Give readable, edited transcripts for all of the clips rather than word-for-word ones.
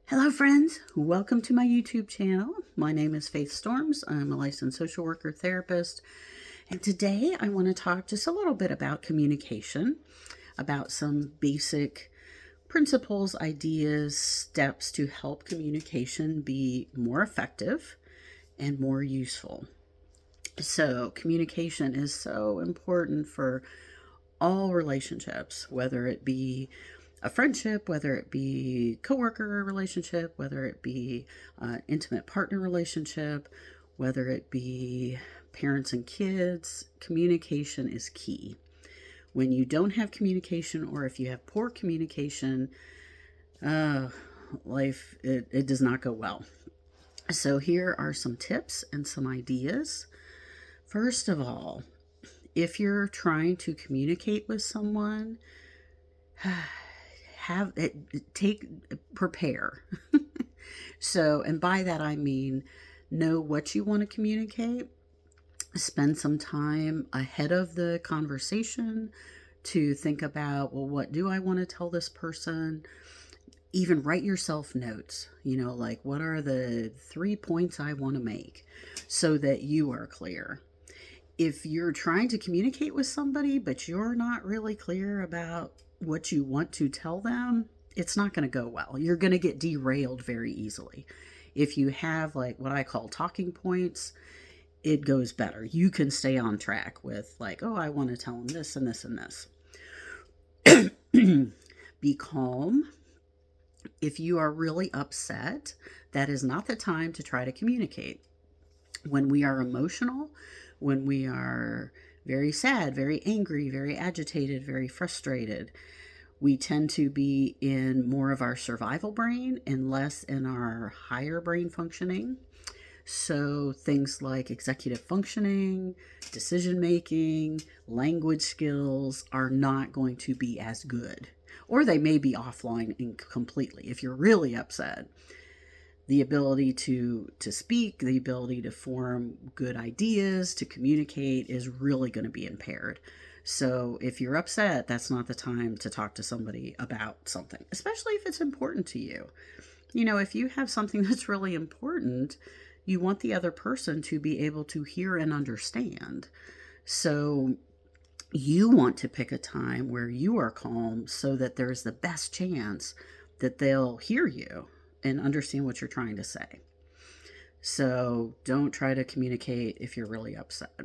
Hello, friends. Welcome to my YouTube channel. My name is Faith Storms. I'm a licensed social worker therapist. And today I want to talk just a little bit about communication, about some basic principles, ideas, steps to help communication be more effective and more useful. So, communication is so important for all relationships, whether it be a friendship, whether it be coworker relationship, whether it be an intimate partner relationship, whether it be parents and kids. Communication is key. When you don't have communication, or if you have poor communication, it does not go well. So here are some tips and some ideas. First of all, if you're trying to communicate with someone, prepare. So, and by that I mean know what you want to communicate. Spend some time ahead of the conversation to think about, well, what do I want to tell this person? Even write yourself notes, like what are the 3 points I want to make, so that you are clear. If you're trying to communicate with somebody, but you're not really clear about what you want to tell them, it's not going to go well. You're going to get derailed very easily. If you have like what I call talking points, it goes better. You can stay on track with like, oh, I want to tell them this and this and this. Be calm. If you are really upset, that is not the time to try to communicate. When we are emotional, when we are very sad, very angry, very agitated, very frustrated, we tend to be in more of our survival brain and less in our higher brain functioning. So things like executive functioning, decision making, language skills are not going to be as good. Or they may be offline completely if you're really upset. The ability to speak, the ability to form good ideas, to communicate is really going to be impaired. So if you're upset, that's not the time to talk to somebody about something, especially if it's important to you. If you have something that's really important, you want the other person to be able to hear and understand. So you want to pick a time where you are calm so that there's the best chance that they'll hear you and understand what you're trying to say. So don't try to communicate if you're really upset.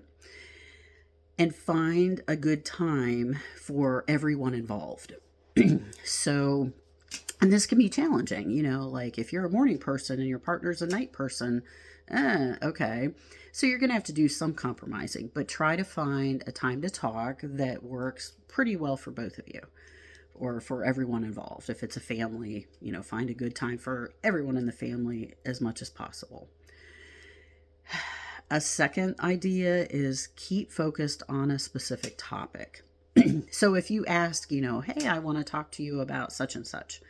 And find a good time for everyone involved. So, and this can be challenging, like if you're a morning person and your partner's a night person, okay. So you're going to have to do some compromising, but try to find a time to talk that works pretty well for both of you, or for everyone involved. If it's a family, find a good time for everyone in the family as much as possible. A second idea is keep focused on a specific topic. So if you ask, hey, I want to talk to you about such and such,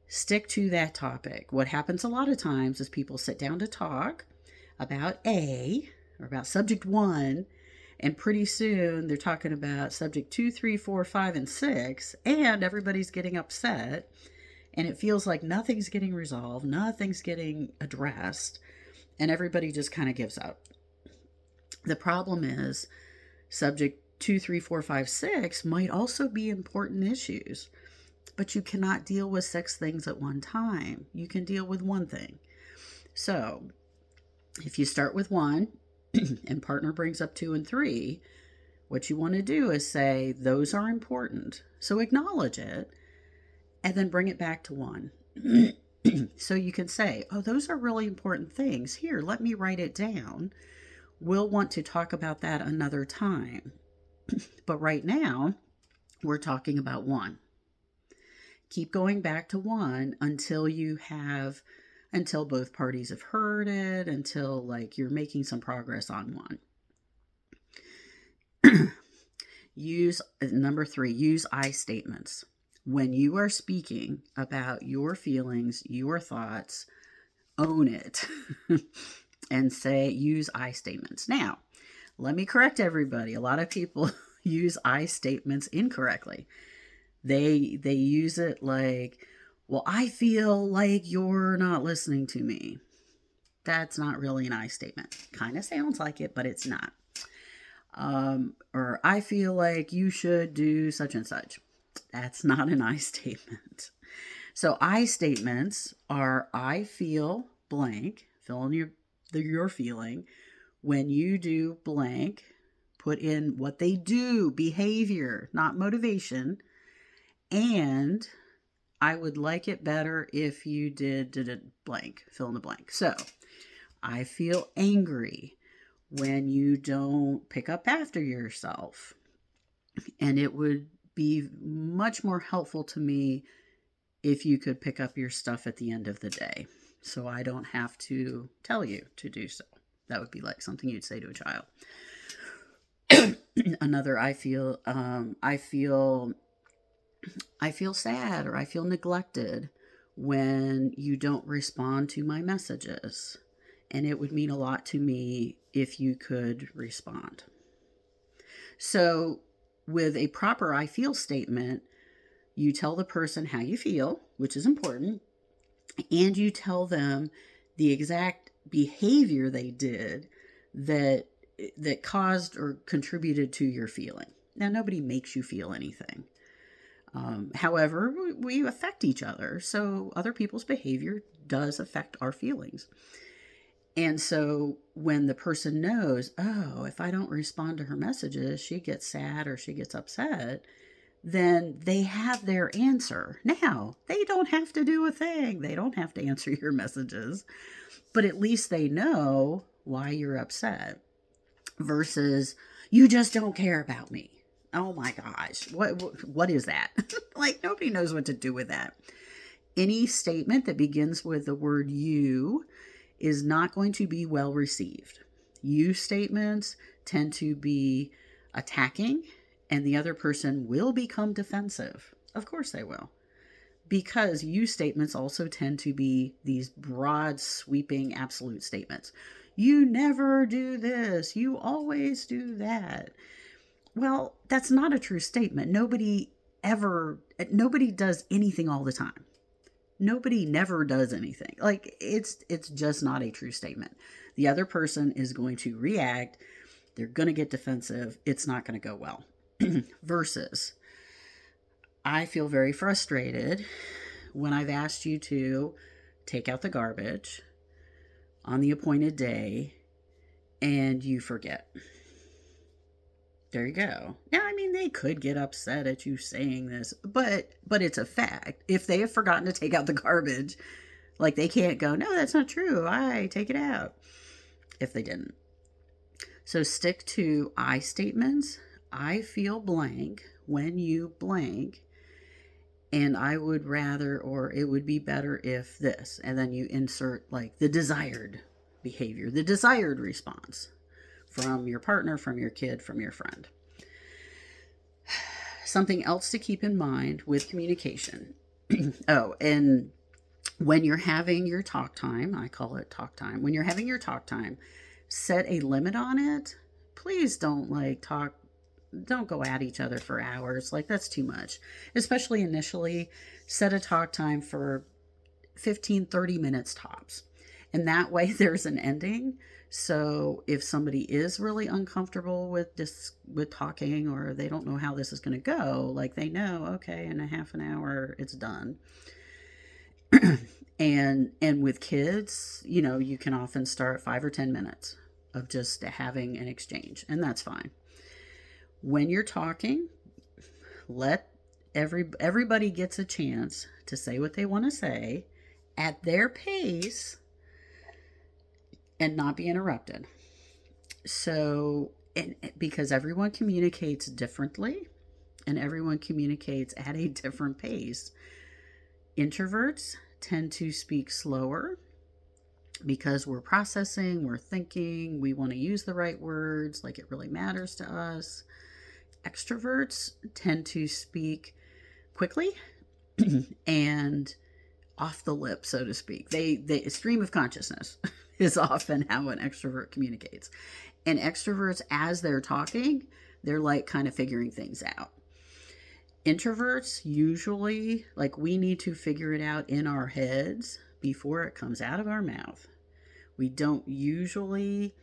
stick to that topic. What happens a lot of times is people sit down to talk about A, or about subject 1, and pretty soon they're talking about subject 2, 3, 4, 5, and 6, and everybody's getting upset, and it feels like nothing's getting resolved, nothing's getting addressed, and everybody just kind of gives up. The problem is subject 2, 3, 4, 5, 6 might also be important issues, but you cannot deal with 6 things at one time. You can deal with one thing. So if you start with 1 and partner brings up 2 and 3, what you want to do is say, those are important. So acknowledge it and then bring it back to 1. So you can say, oh, those are really important things. Here, let me write it down. We'll want to talk about that another time. But right now, we're talking about 1. Keep going back to 1 until both parties have heard it, until like you're making some progress on 1. Number 3, use I statements. When you are speaking about your feelings, your thoughts, own it and use I statements. Now, let me correct everybody. A lot of people use I statements incorrectly. They use it like, Well, I feel like you're not listening to me. That's not really an I statement. Kind of sounds like it, but it's not. Or I feel like you should do such and such. That's not an I statement. So I statements are I feel blank, fill in your feeling. When you do blank, put in what they do, behavior, not motivation. And I would like it better if you did it blank, fill in the blank. So I feel angry when you don't pick up after yourself. And it would be much more helpful to me if you could pick up your stuff at the end of the day, so I don't have to tell you to do so. That would be like something you'd say to a child. Another, I feel sad, or I feel neglected when you don't respond to my messages. And it would mean a lot to me if you could respond. So with a proper I feel statement, you tell the person how you feel, which is important, and you tell them the exact behavior they did that caused or contributed to your feeling. Now, nobody makes you feel anything. However, we affect each other, so other people's behavior does affect our feelings. And so when the person knows, oh, if I don't respond to her messages, she gets sad or she gets upset, then they have their answer. Now, they don't have to do a thing. They don't have to answer your messages, but at least they know why you're upset versus you just don't care about me. Oh my gosh. What is that? Like, nobody knows what to do with that. Any statement that begins with the word you is not going to be well received. You statements tend to be attacking, and the other person will become defensive. Of course they will. Because you statements also tend to be these broad, sweeping, absolute statements. You never do this. You always do that. Well, that's not a true statement. Nobody does anything all the time. Nobody never does anything. Like, it's just not a true statement. The other person is going to react. They're going to get defensive. It's not going to go well. Versus, I feel very frustrated when I've asked you to take out the garbage on the appointed day and you forget. There you go. Now, I mean, they could get upset at you saying this, but it's a fact. If they have forgotten to take out the garbage, like, they can't go, no, that's not true. I take it out if they didn't. So stick to I statements. I feel blank when you blank, and I would rather, or it would be better if this, and then you insert like the desired behavior, the desired response from your partner, from your kid, from your friend. Something else to keep in mind with communication. Oh, and when you're having your talk time, I call it talk time. When you're having your talk time, set a limit on it. Please don't don't go at each other for hours. Like, that's too much. Especially initially, set a talk time for 15, 30 minutes tops. And that way there's an ending. So if somebody is really uncomfortable with talking, or they don't know how this is going to go, like, they know, okay, in a half an hour it's done. and with kids, you can often start 5 or 10 minutes of just having an exchange, and that's fine. When you're talking, let everybody gets a chance to say what they want to say at their pace and not be interrupted. So, because everyone communicates differently and everyone communicates at a different pace, introverts tend to speak slower because we're processing, we're thinking, we want to use the right words, like it really matters to us. Extroverts tend to speak quickly and off the lip, so to speak. They stream of consciousness is often how an extrovert communicates. And extroverts, as they're talking, they're like kind of figuring things out. Introverts usually, like, we need to figure it out in our heads before it comes out of our mouth. We don't usually,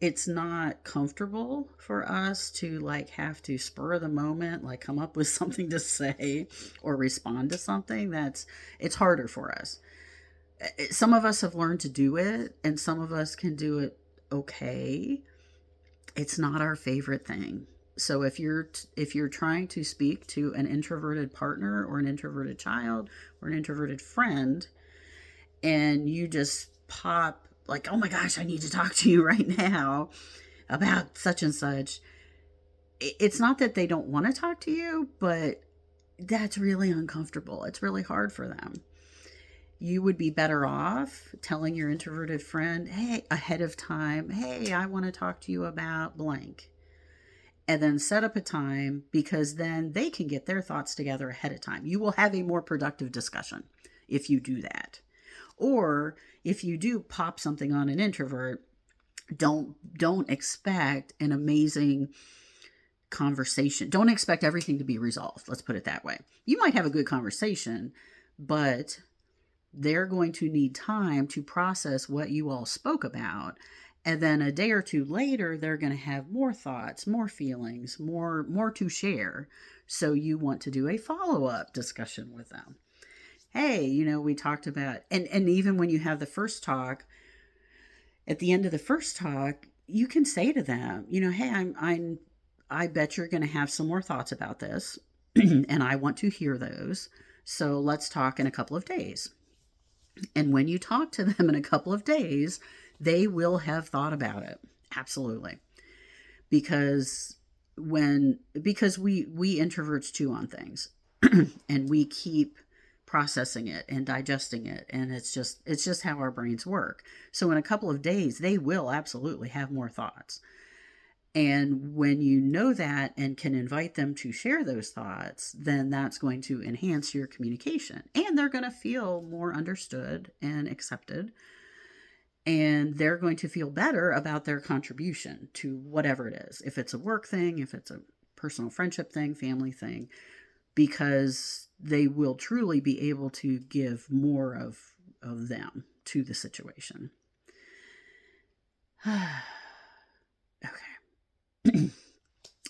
it's not comfortable for us to like have to spur of the moment, like come up with something to say or respond to something. It's harder for us. Some of us have learned to do it and some of us can do it okay. It's not our favorite thing. So if you're trying to speak to an introverted partner or an introverted child or an introverted friend and you just pop like, "Oh my gosh, I need to talk to you right now about such and such." It's not that they don't want to talk to you, but that's really uncomfortable. It's really hard for them. You would be better off telling your introverted friend, "Hey," ahead of time, "Hey, I want to talk to you about blank." And then set up a time because then they can get their thoughts together ahead of time. You will have a more productive discussion if you do that. Or if you do pop something on an introvert, don't expect an amazing conversation. Don't expect everything to be resolved. Let's put it that way. You might have a good conversation, but they're going to need time to process what you all spoke about. And then a day or two later, they're going to have more thoughts, more feelings, more to share. So you want to do a follow-up discussion with them. Hey, we talked about, and even when you have the first talk, at the end of the first talk, you can say to them, "Hey, I bet you're going to have some more thoughts about this, and I want to hear those. So let's talk in a couple of days." And when you talk to them in a couple of days, they will have thought about it. Absolutely. Because we introverts chew on things and we keep processing it and digesting it, and it's just how our brains work. So in a couple of days they will absolutely have more thoughts. And when you know that and can invite them to share those thoughts, then that's going to enhance your communication. And they're going to feel more understood and accepted. And they're going to feel better about their contribution to whatever it is. If it's a work thing, if it's a personal friendship thing, family thing, because they will truly be able to give more of them to the situation. Okay.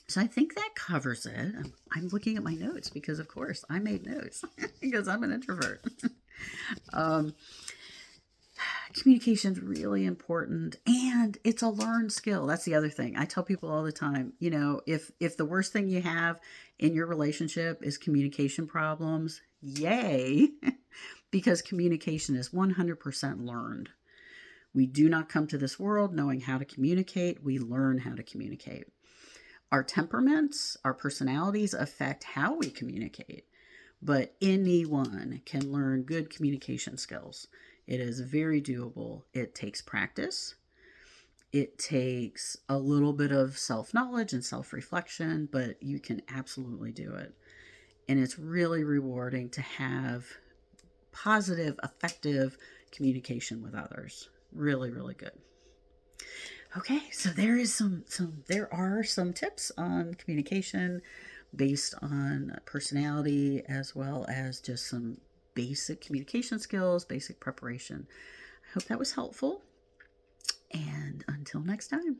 So I think that covers it. I'm looking at my notes because, of course, I made notes because I'm an introvert. Communication is really important, and it's a learned skill. That's the other thing. I tell people all the time, if the worst thing you have in your relationship is communication problems, yay, because communication is 100% learned. We do not come to this world knowing how to communicate. We learn how to communicate. Our temperaments, our personalities affect how we communicate, but anyone can learn good communication skills. It is very doable. It takes practice. It takes a little bit of self-knowledge and self-reflection, but you can absolutely do it. And it's really rewarding to have positive, effective communication with others. Really, really good. Okay, so there are some tips on communication based on personality as well as just some basic communication skills, basic preparation. I hope that was helpful. And until next time.